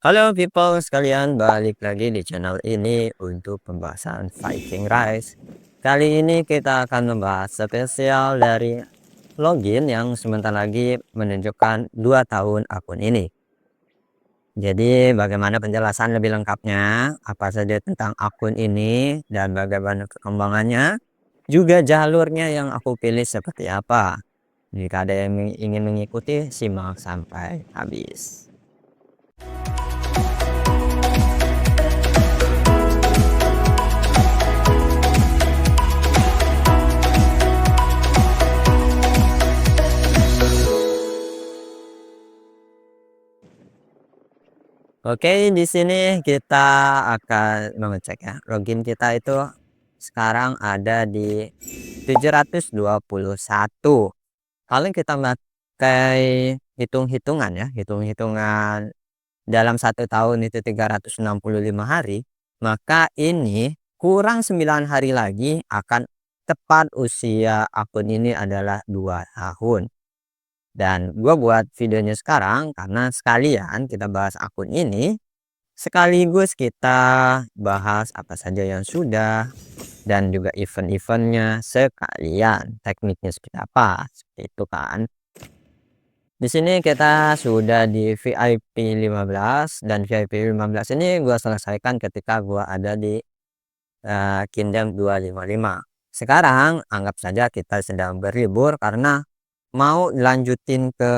Halo people sekalian, balik lagi di channel ini untuk pembahasan Viking Rise. Kali ini kita akan membahas spesial dari login yang sebentar lagi menunjukkan 2 tahun akun ini. Jadi bagaimana penjelasan lebih lengkapnya, apa saja tentang akun ini dan bagaimana perkembangannya, juga jalurnya yang aku pilih seperti apa. Jika ada yang ingin mengikuti, simak sampai habis. Oke, di sini kita akan mengecek ya. Login kita itu sekarang ada di 721. Kalau kita pakai hitung-hitungan ya, hitung-hitungan dalam 1 tahun itu 365 hari, maka ini kurang 9 hari lagi akan tepat usia akun ini adalah 2 tahun. Dan gue buat videonya sekarang karena sekalian kita bahas akun ini, sekaligus kita bahas apa saja yang sudah dan juga event-eventnya, sekalian tekniknya seperti apa, seperti itu kan. Di sini kita sudah di VIP 15 dan VIP 15 ini gua selesaikan ketika gua ada di Kingdom 255. Sekarang anggap saja kita sedang berlibur karena mau lanjutin ke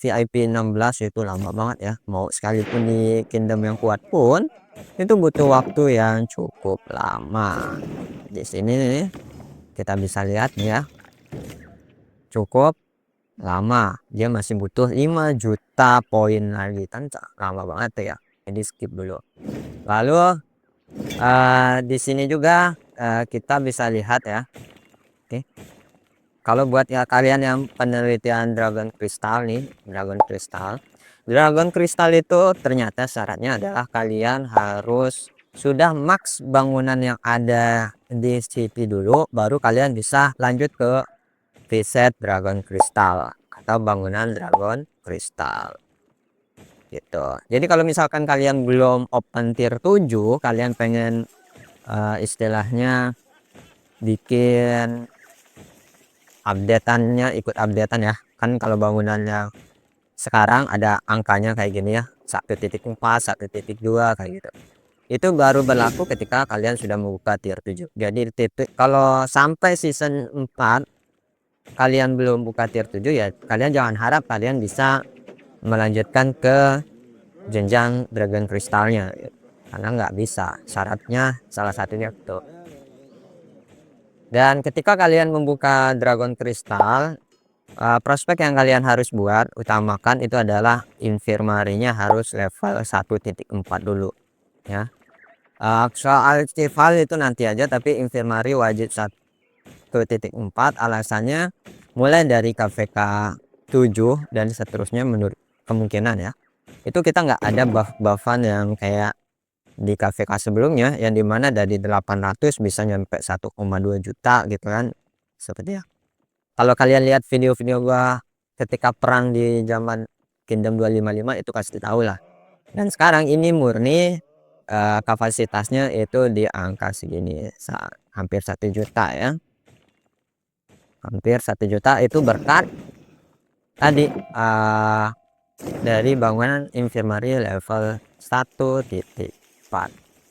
VIP 16 itu lama banget ya. Mau sekalipun di Kingdom yang kuat pun itu butuh waktu yang cukup lama. Di sini nih kita bisa lihat nih ya, cukup lama. Dia masih butuh 5 juta poin lagi kan, lama banget tuh ya. Jadi skip dulu. Lalu di sini juga kita bisa lihat ya. Oke. Kalau buat ya kalian yang penelitian Dragon Crystal nih, Dragon Crystal itu ternyata syaratnya adalah kalian harus sudah max bangunan yang ada di CP dulu, baru kalian bisa lanjut ke reset Dragon Crystal atau bangunan Dragon Crystal gitu. Jadi kalau misalkan kalian belum open tier 7, kalian pengen istilahnya bikin updateannya, ikut updatean ya kan. Kalau bangunannya sekarang ada angkanya kayak gini ya, 1.4, 1.2 kayak gitu, itu baru berlaku ketika kalian sudah membuka tier 7. Jadi kalau sampai season 4 kalian belum buka tier 7 ya kalian jangan harap kalian bisa melanjutkan ke jenjang Dragon Crystalnya gitu. Karena nggak bisa, syaratnya salah satunya itu. Dan ketika kalian membuka Dragon Crystal, prospek yang kalian harus buat utamakan itu adalah infirmarinya harus level 1.4 dulu ya. Soal rival itu nanti aja, tapi infirmari wajib 1.4. Alasannya mulai dari KVK 7 dan seterusnya menurut kemungkinan ya. Itu kita nggak ada buff-buffan yang kayak di KVK sebelumnya yang dimana dari 800 bisa nyampe 1,2 juta gitu kan, seperti ya. Kalau kalian lihat video-video gua ketika perang di zaman Kingdom 255 itu pasti tahu lah. Dan sekarang ini murni kapasitasnya itu di angka segini, hampir 1 juta ya. Hampir 1 juta itu berkat tadi dari bangunan infirmary level 1.4.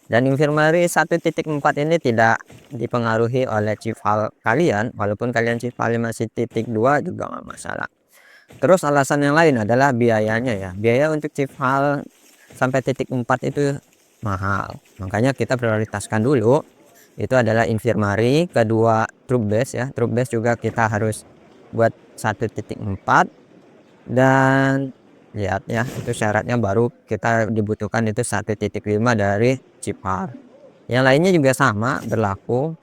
Dan infirmary 1.4 ini tidak dipengaruhi oleh chief hall kalian, walaupun kalian chief hall masih titik 2 juga nggak masalah. Terus alasan yang lain adalah biayanya ya. Biaya untuk chief hall sampai titik 4 itu mahal. Makanya kita prioritaskan dulu itu adalah infirmary, kedua troop base ya. Troop base juga kita harus buat 1.4, dan lihat ya itu syaratnya baru kita dibutuhkan itu 1.5 dari Cipar. Yang lainnya juga sama berlaku,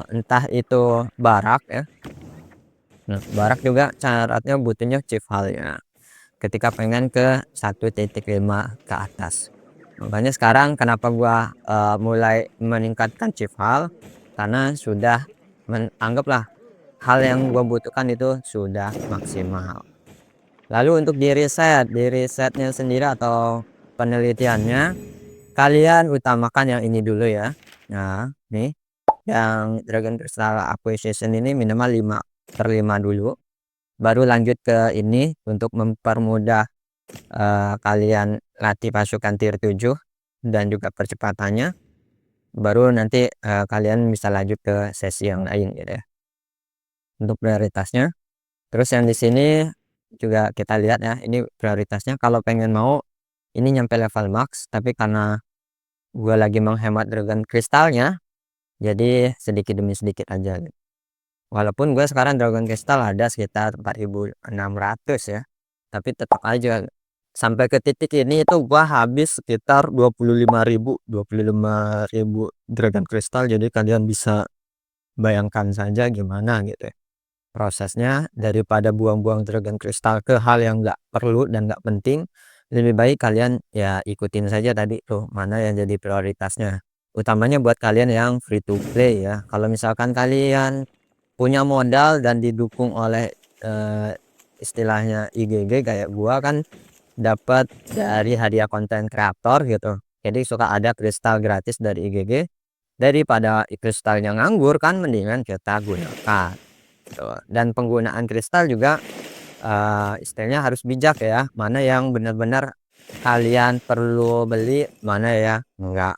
entah itu barak ya. Nah, barak juga syaratnya butuhnya Cipal ya ketika pengen ke 1.5 ke atas. Makanya sekarang kenapa gua mulai meningkatkan Cipal, karena sudah menganggaplah hal yang gua butuhkan itu sudah maksimal. Lalu untuk di resetnya sendiri atau penelitiannya kalian utamakan yang ini dulu ya. Nah, nih yang Dragon Crystal Acquisition ini minimal 5/5 dulu. Baru lanjut ke ini untuk mempermudah kalian latih pasukan tier 7 dan juga percepatannya. Baru nanti kalian bisa lanjut ke sesi yang lain gitu ya. Untuk prioritasnya. Terus yang di sini juga kita lihat ya, ini prioritasnya kalau pengen mau ini nyampe level max, tapi karena gua lagi menghemat Dragon Crystalnya, jadi sedikit demi sedikit aja gitu. Walaupun gue sekarang Dragon Crystal ada sekitar 4.600 ya, tapi tetap aja sampai ke titik ini itu gua habis sekitar 25.000 Dragon Crystal. Jadi kalian bisa bayangkan saja gimana gitu ya prosesnya, daripada buang-buang Dragon Crystal ke hal yang nggak perlu dan nggak penting. Lebih baik kalian ya ikutin saja tadi tuh mana yang jadi prioritasnya, utamanya buat kalian yang free to play ya. Kalau misalkan kalian punya modal dan didukung oleh istilahnya IGG kayak gua kan dapat dari hadiah konten kreator gitu, jadi suka ada kristal gratis dari IGG. Daripada kristalnya nganggur kan mendingan kita gunakan tuh. Dan penggunaan kristal juga istilahnya harus bijak ya, mana yang benar-benar kalian perlu beli, mana ya enggak.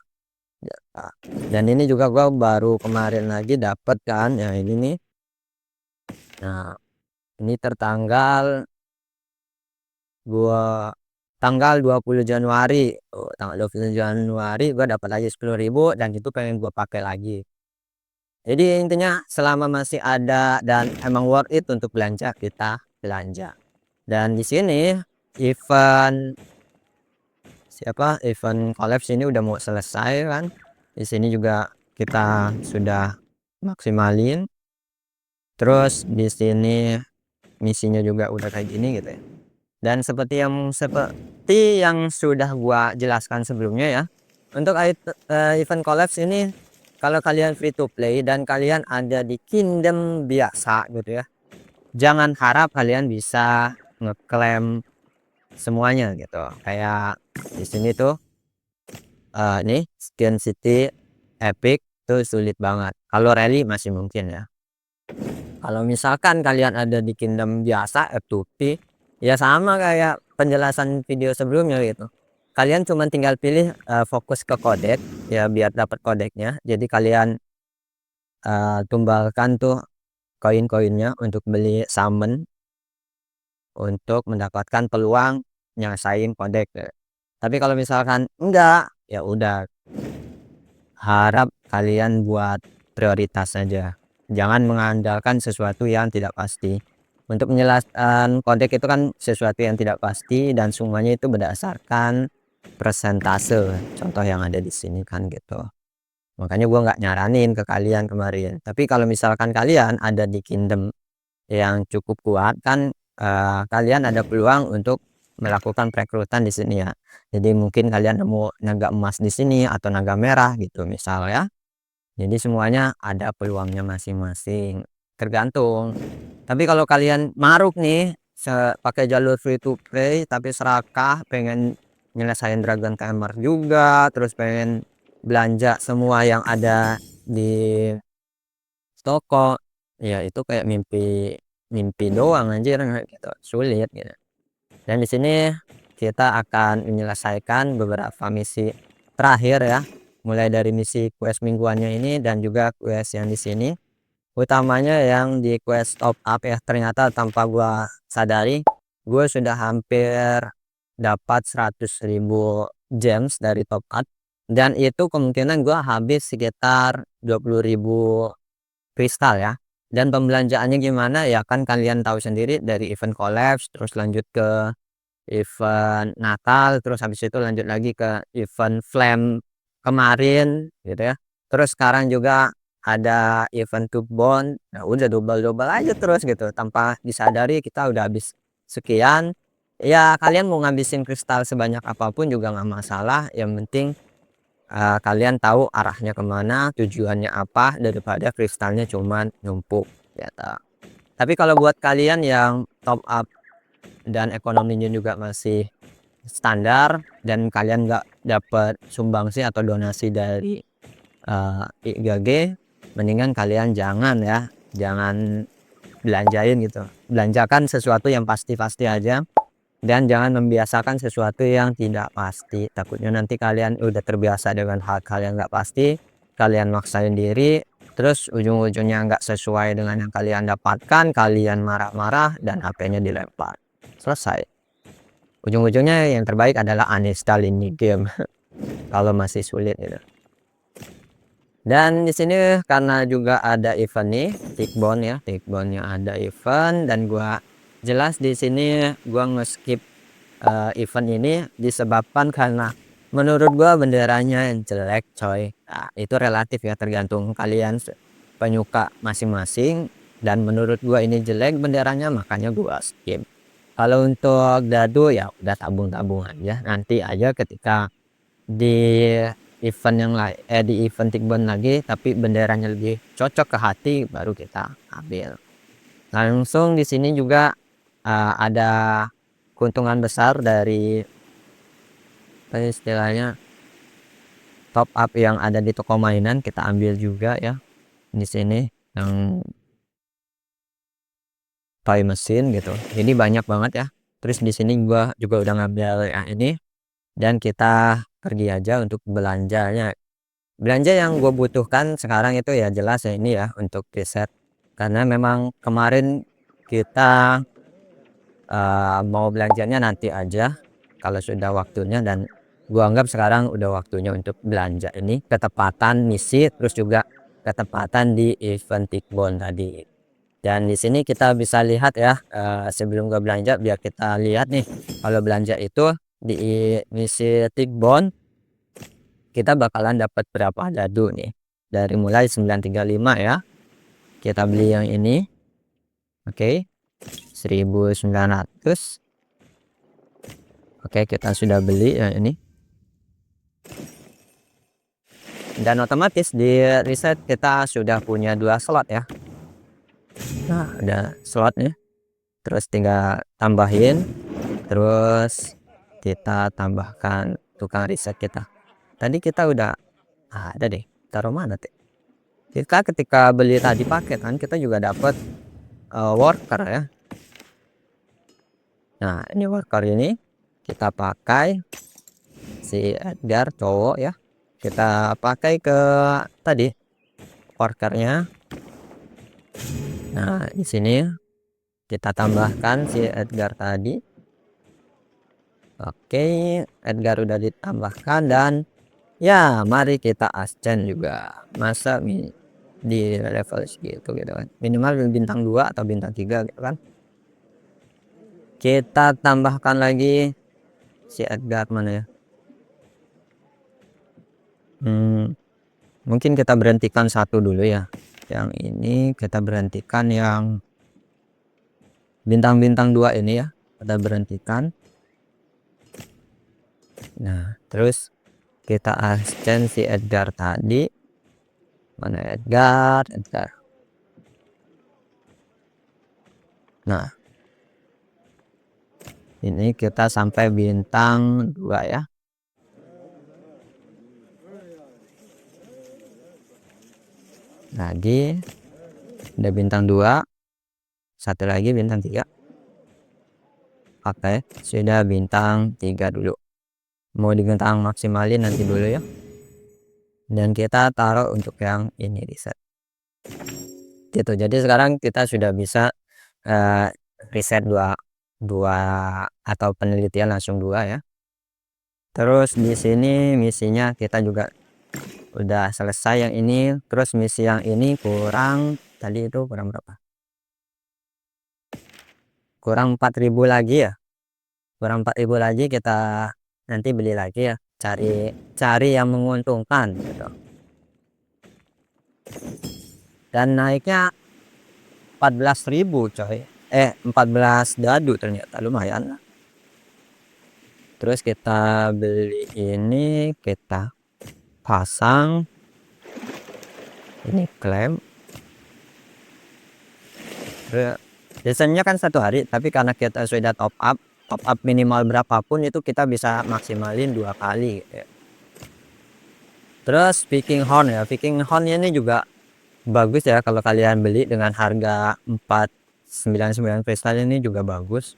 Dan ini juga gua baru kemarin lagi dapat kan ya ini nih. Nah, ini tertanggal gua tanggal 20 Januari. Oh, tanggal 20 Januari gua dapat lagi 10.000 dan itu pengen gua pakai lagi. Jadi intinya selama masih ada dan emang worth it untuk belanja, kita belanja. Dan di sini event event collapse ini udah mau selesai kan. Di sini juga kita sudah maksimalin. Terus di sini misinya juga udah kayak gini gitu ya. Dan seperti yang sudah gua jelaskan sebelumnya ya, untuk event collapse ini kalau kalian free to play dan kalian ada di kingdom biasa gitu ya, jangan harap kalian bisa ngeklaim semuanya gitu. Kayak di sini tuh nih Skin City Epic tuh sulit banget. Kalau rally masih mungkin ya. Kalau misalkan kalian ada di kingdom biasa F2P ya sama kayak penjelasan video sebelumnya gitu. Kalian cuma tinggal pilih fokus ke kodek ya biar dapat kodeknya. Jadi kalian tumbalkan tuh koin-koinnya untuk beli summon untuk mendapatkan peluang nyelesain kodek ya. Tapi kalau misalkan enggak, ya udah harap kalian buat prioritas saja. Jangan mengandalkan sesuatu yang tidak pasti. Untuk menjelaskan kodek itu kan sesuatu yang tidak pasti dan semuanya itu berdasarkan persentase. Contoh yang ada di sini kan gitu. Makanya gua nggak nyaranin ke kalian kemarin. Tapi kalau misalkan kalian ada di kingdom yang cukup kuat kan kalian ada peluang untuk melakukan perekrutan di sini ya. Jadi mungkin kalian nemu naga emas di sini atau naga merah gitu misal ya. Jadi semuanya ada peluangnya masing-masing, tergantung. Tapi kalau kalian maruk nih pakai jalur free to play tapi serakah, pengen nyelesain Dragon Tamer juga, terus pengen belanja semua yang ada di toko, ya itu kayak mimpi mimpi doang anjir gitu, sulit gitu. Dan di sini kita akan menyelesaikan beberapa misi terakhir ya, mulai dari misi quest mingguannya ini dan juga quest yang di sini. Utamanya yang di quest top up ya, ternyata tanpa gua sadari, gue sudah hampir dapat 100.000 gems dari top up dan itu kemungkinan gua habis sekitar 20.000 kristal ya. Dan pembelanjaannya gimana ya kan kalian tahu sendiri, dari event collapse terus lanjut ke event Natal, terus habis itu lanjut lagi ke event Flame kemarin gitu ya. Terus sekarang juga ada event Tubon. Nah, udah double-double aja terus gitu tanpa disadari kita udah habis sekian. Ya kalian mau ngabisin kristal sebanyak apapun juga nggak masalah, yang penting kalian tahu arahnya kemana, tujuannya apa, daripada kristalnya cuman numpuk gitu. Tapi kalau buat kalian yang top up dan ekonominya juga masih standar dan kalian nggak dapat sumbangsi atau donasi dari IGG, mendingan kalian jangan ya, jangan belanjain gitu. Belanjakan sesuatu yang pasti-pasti aja, dan jangan membiasakan sesuatu yang tidak pasti. Takutnya nanti kalian udah terbiasa dengan hal-hal yang nggak pasti, kalian maksain diri, terus ujung-ujungnya nggak sesuai dengan yang kalian dapatkan, kalian marah-marah dan HP-nya dilempar. Selesai. Ujung-ujungnya yang terbaik adalah uninstall ini game kalau masih sulit gitu. Dan di sini karena juga ada event nih, Tickbone ya, Tickbone yang ada event, dan gua jelas di sini gua nge-skip event ini disebabkan karena menurut gua benderanya yang jelek coy. Nah, itu relatif ya, tergantung kalian penyuka masing-masing, dan menurut gua ini jelek benderanya, makanya gua skip. Kalau untuk dadu ya udah tabung-tabung aja, nanti aja ketika di event yang lain, di event Tickbone lagi tapi benderanya lebih cocok ke hati, baru kita ambil. Langsung di sini juga ada keuntungan besar dari istilahnya top up yang ada di toko mainan, kita ambil juga ya di sini yang toy mesin gitu. Jadi banyak banget ya. Terus di sini gua juga udah ngambil yang ini, dan kita pergi aja untuk belanjanya. Belanja yang gue butuhkan sekarang itu ya jelas ya ini ya, untuk preset, karena memang kemarin kita mau belanjanya nanti aja kalau sudah waktunya, dan gua anggap sekarang udah waktunya untuk belanja ini, ketepatan misi terus juga ketepatan di event Tickbone tadi. Dan di sini kita bisa lihat ya, sebelum gua belanja biar kita lihat nih, kalau belanja itu di misi Tickbone kita bakalan dapat berapa dadu nih, dari mulai 935 ya, kita beli yang ini, oke, 1900. Oke, kita sudah beli yang ini, dan otomatis di reset kita sudah punya 2 slot ya. Nah, ada slotnya, terus tinggal tambahin, terus kita tambahkan tukang reset kita. Tadi kita udah ada deh, taruh mana teh? Kita ketika beli tadi paket kan kita juga dapat worker ya. Nah, ini worker ini kita pakai, si Edgar cowok ya, kita pakai ke tadi workernya. Nah, di sini kita tambahkan si Edgar tadi. Oke, Edgar udah ditambahkan, dan ya mari kita ascend juga. Masa di level segitu gitu kan, minimal bintang 2 atau bintang 3 gitu kan. Kita tambahkan lagi si Edgar mana ya, mungkin kita berhentikan satu dulu ya, yang ini kita berhentikan, yang bintang-bintang 2 ini ya kita berhentikan. Nah, terus kita ascend si Edgar tadi, mana Edgar. Nah, ini kita sampai bintang 2 ya. Lagi udah bintang 2, satu lagi bintang 3. Oke, sudah bintang 3 dulu. Mau bintang maksimalin nanti dulu ya. Dan kita taruh untuk yang ini reset. Gitu. Jadi sekarang kita sudah bisa reset 2 atau penelitian langsung 2 ya. Terus di sini misinya kita juga udah selesai yang ini. Terus misi yang ini kurang, tadi itu kurang berapa? Kurang 4000 lagi ya. Kurang 4000 lagi, kita nanti beli lagi ya. Cari yang menguntungkan gitu. Dan naiknya 14.000 coy. 14 dadu ternyata, lumayan lah. Terus kita beli ini, kita pasang ini klaim. Biasanya kan 1 hari, tapi karena kita sudah top up top up minimal berapapun itu kita bisa maksimalin 2 kali gitu ya. Terus Viking Horn ya, Viking Horn ini juga bagus ya kalau kalian beli dengan harga 499 kristal, ini juga bagus.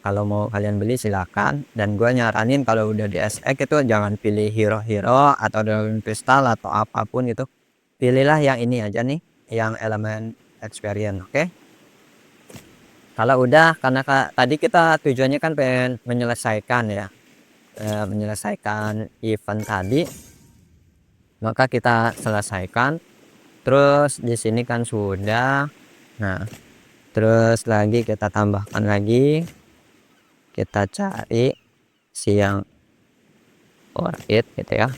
Kalau mau kalian beli silakan, dan gue nyaranin kalau udah di SX itu jangan pilih hero-hero atau Dragon Crystal atau apapun gitu. Pilihlah yang ini aja nih, yang elemen experience, oke? Kalau udah, karena tadi kita tujuannya kan pengen menyelesaikan ya, menyelesaikan event tadi, maka kita selesaikan. Terus di sini kan sudah. Nah, terus lagi kita tambahkan lagi, kita cari siang worth it gitu ya.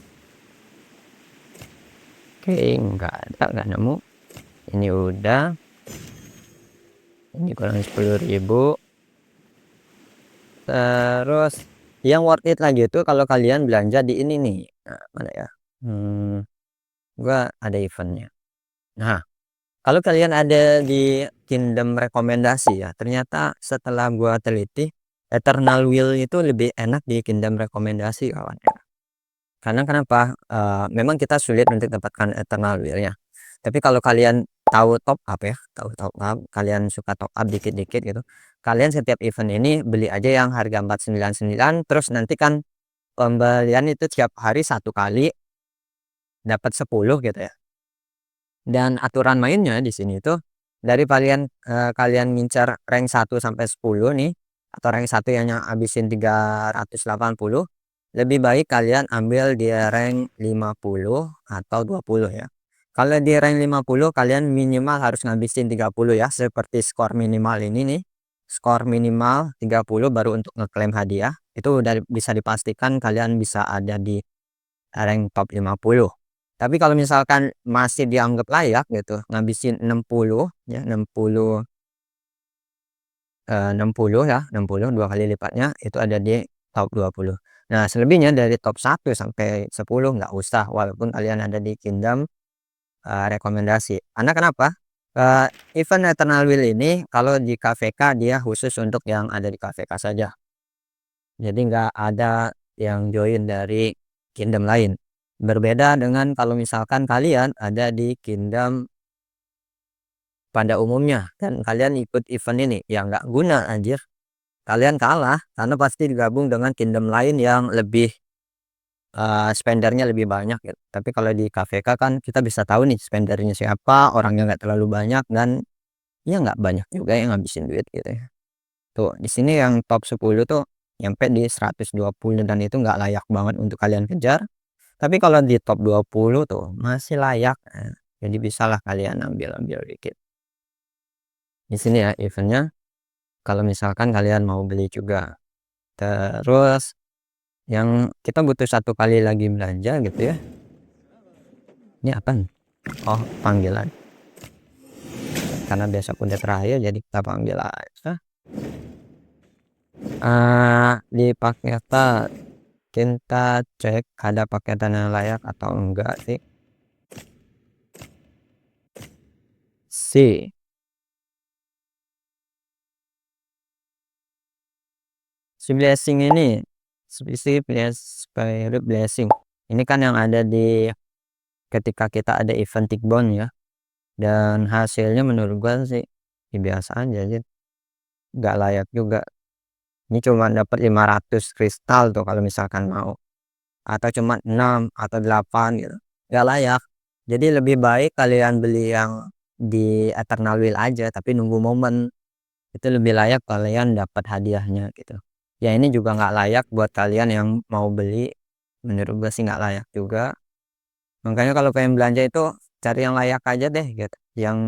Oke, nggak nemu. Ini udah, ini kurang 10.000. Terus yang worth it lagi itu kalau kalian belanja di ini nih. Nah, mana ya, gua ada eventnya. Nah, kalau kalian ada di Kingdom rekomendasi ya, ternyata setelah gua teliti, Eternal Will itu lebih enak di Kingdom rekomendasi kawan ya. Karena kenapa? Memang kita sulit untuk dapatkan Eternal Will ya. Tapi kalau kalian tahu top up ya, tahu top up, kalian suka top up dikit-dikit gitu. Kalian setiap event ini beli aja yang harga 499, terus nanti kan pembelian itu tiap hari 1 kali dapat 10 gitu ya. Dan aturan mainnya di sini tuh dari kalian ngincar rank 1 sampai 10 nih, atau rank 1 yang habisin 380, lebih baik kalian ambil di rank 50 atau 20 ya. Kalau di rank 50 kalian minimal harus ngabisin 30 ya, seperti skor minimal ini nih. Skor minimal 30 baru untuk ngeklaim hadiah. Itu udah bisa dipastikan kalian bisa ada di rank top 50. Tapi kalau misalkan masih dianggap layak gitu, ngabisin 60 ya, 60 60 ya, 60 2 kali lipatnya itu ada di top 20. Nah, selebihnya dari top 1 sampai 10 nggak usah walaupun kalian ada di Kingdom rekomendasi. Karena kenapa? Event Eternal Will ini kalau di KVK dia khusus untuk yang ada di KVK saja. Jadi nggak ada yang join dari Kingdom lain. Berbeda dengan kalau misalkan kalian ada di Kingdom pada umumnya dan kalian ikut event ini, ya nggak guna anjir. Kalian kalah karena pasti digabung dengan Kingdom lain yang lebih spendernya lebih banyak gitu. Tapi kalau di KVK kan kita bisa tahu nih spendernya siapa, orangnya nggak terlalu banyak, dan ya nggak banyak juga yang ngabisin duit gitu ya. Tuh, di sini yang top 10 tuh nyampe di 120 dan itu nggak layak banget untuk kalian kejar. Tapi kalau di top 20 tuh masih layak. Jadi bisalah kalian ambil-ambil dikit. Di sini ya eventnya. Kalau misalkan kalian mau beli juga. Terus yang kita butuh 1 kali lagi belanja gitu ya. Ini apa nih? Oh, panggilan. Karena besok udah terakhir jadi kita panggil aja. Di paketan kita cek ada paketan yang layak atau enggak sih. Si blessing ini, spirit blessing ini kan yang ada di ketika kita ada event Tickbone ya, dan hasilnya menurut gua sih ya biasa aja sih, nggak layak juga. Ini cuma dapat 500 kristal tuh kalau misalkan mau, atau cuma 6 atau 8 gitu, nggak layak. Jadi lebih baik kalian beli yang di Eternal Will aja tapi nunggu momen, itu lebih layak kalian dapat hadiahnya gitu ya. Ini juga nggak layak buat kalian yang mau beli, menurut gue sih nggak layak juga. Makanya kalau pengen belanja itu cari yang layak aja deh gitu, yang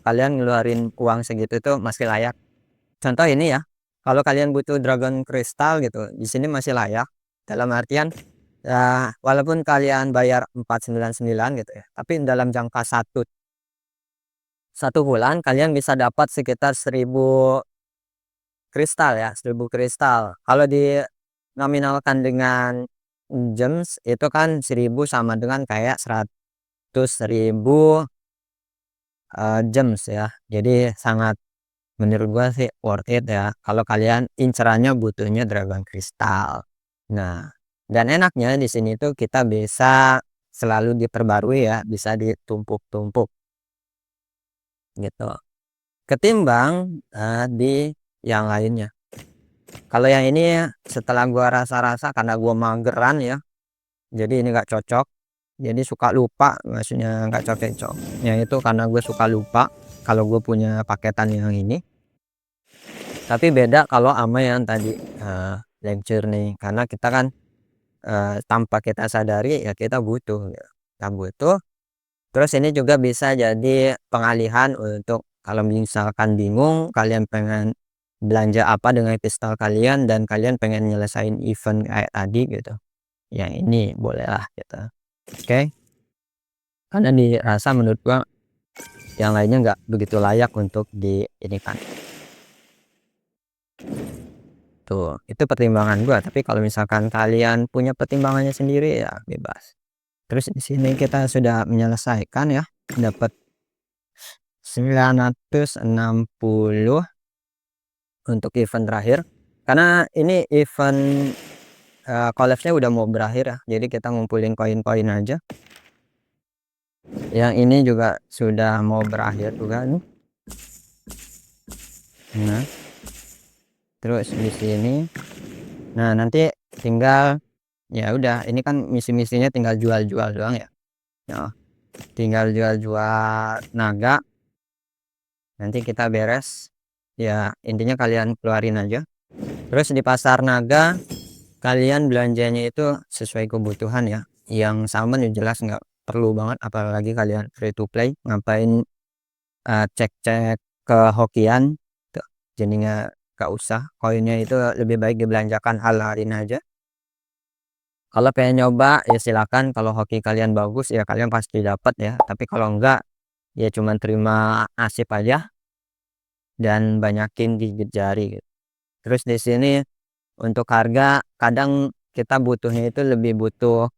kalian ngeluarin uang segitu itu masih layak. Contoh ini ya, kalau kalian butuh Dragon Crystal gitu di sini masih layak, dalam artian ya walaupun kalian bayar 499 gitu ya, tapi dalam jangka satu bulan kalian bisa dapat sekitar 1000 kristal ya, 1000 kristal. Kalau di nominalkan dengan gems itu kan 1000 sama dengan kayak 100.000 gems ya. Jadi sangat menurut gua sih worth it ya kalau kalian incerannya butuhnya Dragon Crystal. Nah, dan enaknya di sini tuh kita bisa selalu diperbarui ya, bisa ditumpuk-tumpuk gitu. Ketimbang di yang lainnya. Kalau yang ini setelah gua rasa-rasa karena gua mageran ya, jadi ini nggak cocok. Jadi suka lupa, maksudnya nggak cocok-cocoknya itu karena gue suka lupa kalau gue punya paketan yang ini. Tapi beda kalau ama yang tadi Lake Journey karena kita kan tanpa kita sadari ya kita butuh ya. Kita butuh. Terus ini juga bisa jadi pengalihan untuk kalau misalkan bingung kalian pengen belanja apa dengan pistol kalian dan kalian pengen nyelesain event kayak tadi gitu. Yang ini bolehlah gitu. Oke. Karena dirasa menurut gua yang lainnya nggak begitu layak untuk di ini kan. Tuh, itu pertimbangan gua, tapi kalau misalkan kalian punya pertimbangannya sendiri ya bebas. Terus di sini kita sudah menyelesaikan ya, dapat 960 untuk event terakhir. Karena ini event collapse-nya udah mau berakhir ya. Jadi kita ngumpulin koin-koin aja. Yang ini juga sudah mau berakhir juga nih. Nah, terus di sini. Nah, nanti tinggal ya udah ini kan misi-misinya tinggal jual-jual doang ya. Nah, tinggal jual-jual naga. Nanti kita beres. Ya, intinya kalian keluarin aja. Terus di pasar naga kalian belanjanya itu sesuai kebutuhan ya. Yang sama nih jelas nggak perlu banget apalagi kalian free to play ngapain cek-cek ke hokian tuh. Jadinya nggak usah. Koinnya itu lebih baik dibelanjakan hal lain aja. Kalau pengen nyoba ya silakan, kalau hoki kalian bagus ya kalian pasti dapat ya, tapi kalau enggak ya cuman terima nasib aja dan banyakin gigit jari gitu. Terus di sini untuk harga kadang kita butuhnya itu lebih butuh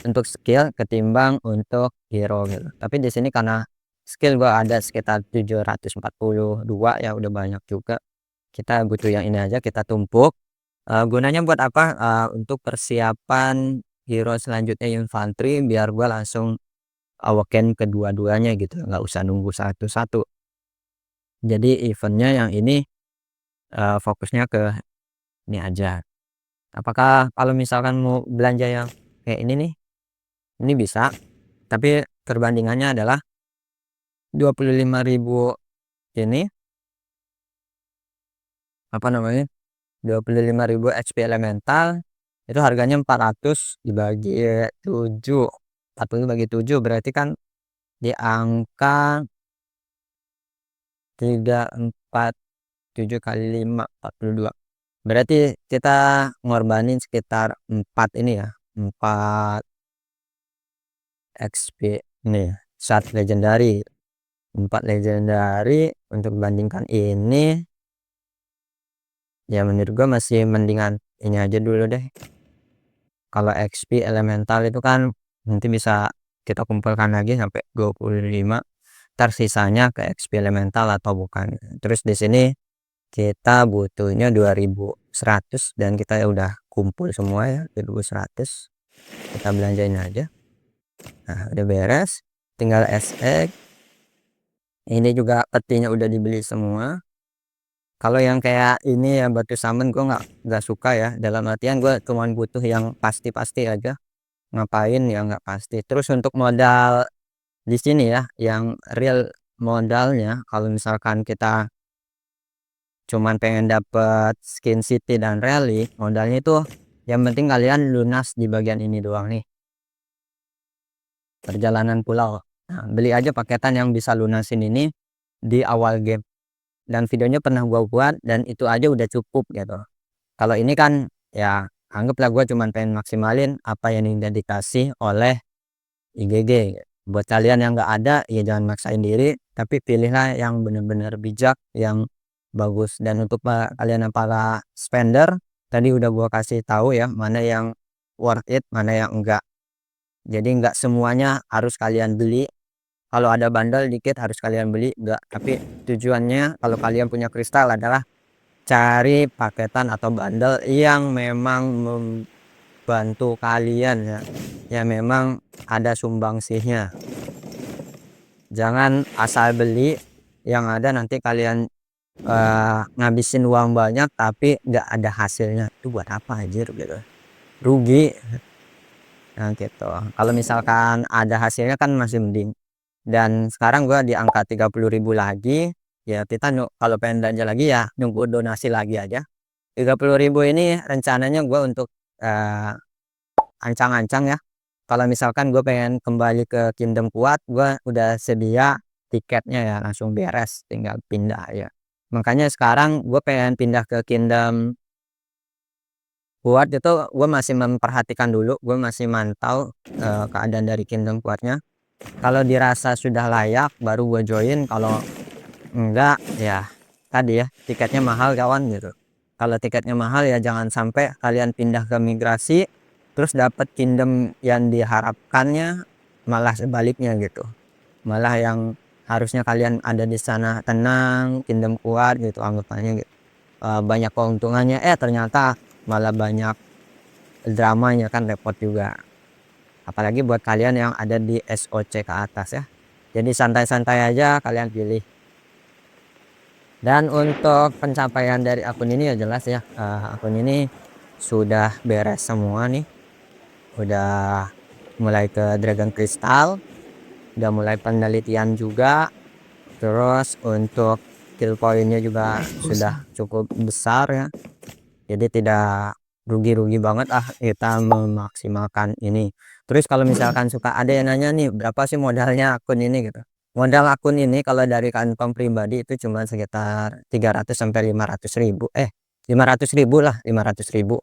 untuk skill ketimbang untuk hero gitu. Tapi di sini karena skill gua ada sekitar 742 ya udah banyak juga. Kita butuh yang ini aja kita tumpuk. Gunanya buat apa? Untuk persiapan hero selanjutnya infanteri biar gua langsung awaken kedua-duanya gitu, nggak usah nunggu satu-satu. Jadi eventnya yang ini fokusnya ke ini aja. Apakah kalau misalkan mau belanja yang kayak ini nih, ini bisa, tapi perbandingannya adalah 25.000 ini apa namanya? 25.000 XP elemental itu harganya 400 dibagi 7, 40 bagi 7 berarti kan di angka 347 kali 5 42. Berarti kita ngorbanin sekitar 4 ini ya, 4 XP ini ya, saat legendary 4 legendary untuk bandingkan ini ya menurut gua masih mendingan ini aja dulu deh. Kalau XP elemental itu kan nanti bisa kita kumpulkan lagi sampai 25, ntar sisanya ke XP elemental atau bukan. Terus di sini kita butuhnya 2100 dan kita udah kumpul semua ya 2100, kita belanjain aja. Nah udah beres, tinggal SX. Ini juga petinya udah dibeli semua. Kalau yang kayak ini ya batu summon gue nggak suka ya, dalam artian gue cuman butuh yang pasti-pasti aja. Ngapain ya nggak pasti. Terus untuk modal di sini ya yang real modalnya kalau misalkan kita cuman pengen dapet skin city dan rally, modalnya itu yang penting kalian lunas di bagian ini doang nih, perjalanan pulau. Nah, beli aja paketan yang bisa lunasin ini di awal game dan videonya pernah gua buat dan itu aja udah cukup gitu. Kalau ini kan ya anggaplah gua cuman pengen maksimalin apa yang dikasih oleh IGG. Buat kalian yang nggak ada ya jangan maksain diri, tapi pilihlah yang benar-benar bijak, yang bagus. Dan untuk kalian yang para spender tadi udah gua kasih tahu ya mana yang worth it, mana yang enggak. Jadi enggak semuanya harus kalian beli, kalau ada bandel dikit harus kalian beli, enggak. Tapi tujuannya kalau kalian punya kristal adalah cari paketan atau bundle yang memang membantu kalian ya, yang memang ada sumbangsihnya. Jangan asal beli, yang ada nanti kalian ngabisin uang banyak tapi nggak ada hasilnya. Itu buat apa anjir gitu, rugi. Nah gitu, kalau misalkan ada hasilnya kan masih mending. Dan sekarang gua di angka 30.000 lagi, ya kita kalau pengen belanja lagi ya nunggu donasi lagi aja. 30.000 ini rencananya gua untuk ancang-ancang ya. Kalau misalkan gue pengen kembali ke Kingdom kuat, gue udah sedia tiketnya ya, langsung beres, tinggal pindah ya. Makanya sekarang gue pengen pindah ke Kingdom kuat itu, gue masih memperhatikan dulu, gue masih mantau keadaan dari Kingdom kuatnya. Kalau dirasa sudah layak, baru gue join. Kalau enggak, ya tadi ya, tiketnya mahal kawan gitu. Kalau tiketnya mahal ya jangan sampai kalian pindah ke migrasi terus dapat kingdom yang diharapkannya malah sebaliknya gitu. Malah yang harusnya kalian ada di sana tenang, kingdom kuat gitu anggapannya gitu. Banyak keuntungannya ternyata malah banyak dramanya, kan repot juga. Apalagi buat kalian yang ada di SOC ke atas ya. Jadi santai-santai aja kalian pilih. Dan untuk pencapaian dari akun ini ya jelas ya, akun ini sudah beres semua nih, udah mulai ke Dragon Crystal, udah mulai penelitian juga, terus untuk kill pointnya juga sudah cukup besar ya, jadi tidak rugi-rugi banget kita memaksimalkan ini. Terus kalau misalkan suka ada yang nanya nih berapa sih modalnya akun ini gitu. Modal akun ini kalau dari kantong pribadi itu cuma sekitar 300 sampai 500.000, 500.000 lah, 500.000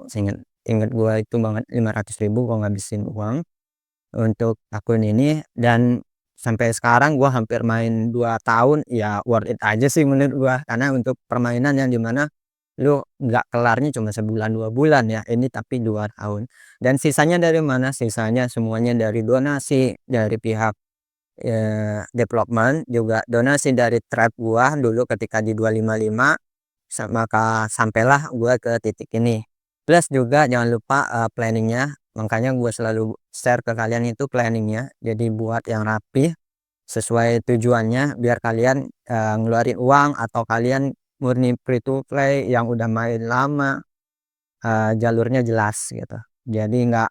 inget gua itu banget, 500.000 gua ngabisin uang untuk akun ini. Dan sampai sekarang gua hampir main 2 tahun ya, worth it aja sih menurut gua, karena untuk permainan yang dimana lu nggak kelarnya cuma sebulan 2 bulan ya ini, tapi 2 tahun. Dan sisanya dari mana? Sisanya semuanya dari donasi dari pihak development, juga donasi dari tribe gua dulu ketika di 255, maka sampailah gua ke titik ini. Plus juga jangan lupa planningnya, makanya gua selalu share ke kalian itu planningnya, jadi buat yang rapi sesuai tujuannya, biar kalian ngeluarin uang atau kalian murni free to play yang udah main lama, jalurnya jelas gitu. Jadi nggak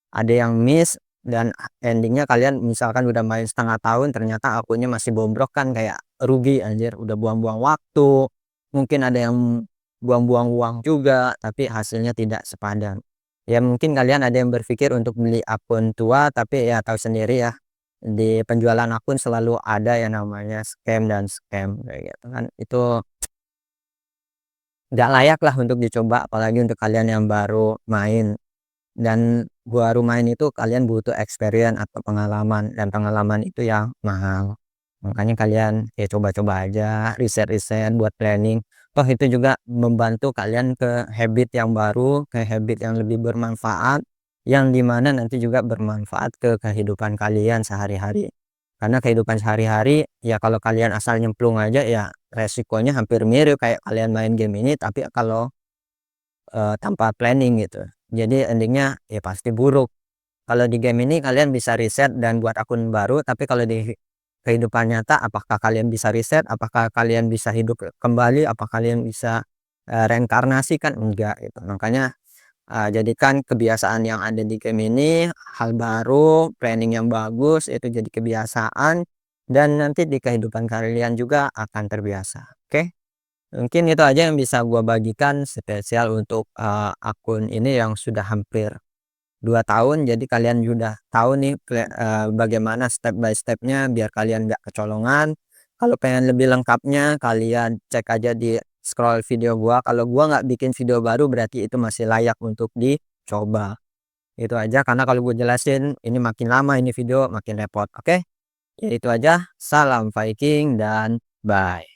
ada yang miss, dan endingnya kalian misalkan udah main setengah tahun ternyata akunnya masih bobrok, kan kayak rugi anjir, udah buang-buang waktu, mungkin ada yang buang-buang uang juga tapi hasilnya tidak sepadan. Ya mungkin kalian ada yang berpikir untuk beli akun tua, tapi ya tahu sendiri ya, di penjualan akun selalu ada yang namanya scam dan scam kayak gitu kan, itu nggak layak lah untuk dicoba, apalagi untuk kalian yang baru main. Dan baru main itu kalian butuh experience atau pengalaman, dan pengalaman itu yang mahal. Makanya kalian ya coba-coba aja, riset-riset buat planning. Toh itu juga membantu kalian ke habit yang baru, ke habit yang lebih bermanfaat, yang dimana nanti juga bermanfaat ke kehidupan kalian sehari-hari. Karena kehidupan sehari-hari ya kalau kalian asal nyemplung aja ya resikonya hampir mirip kayak kalian main game ini, tapi kalau tanpa planning gitu. Jadi endingnya ya pasti buruk. Kalau di game ini kalian bisa riset dan buat akun baru, tapi kalau di kehidupan nyata apakah kalian bisa riset? Apakah kalian bisa hidup kembali? Apakah kalian bisa reinkarnasi? Kan enggak gitu. Makanya jadikan kebiasaan yang ada di game ini hal baru, planning yang bagus itu jadi kebiasaan, dan nanti di kehidupan kalian juga akan terbiasa. Oke? Mungkin itu aja yang bisa gua bagikan spesial untuk akun ini yang sudah hampir 2 tahun. Jadi kalian sudah tahu nih bagaimana step by stepnya biar kalian nggak kecolongan. Kalau pengen lebih lengkapnya kalian cek aja di scroll video gua. Kalau gua nggak bikin video baru berarti itu masih layak untuk dicoba. Itu aja, karena kalau gue jelasin ini makin lama ini video makin repot. Oke? Ya itu aja. Salam Viking dan bye.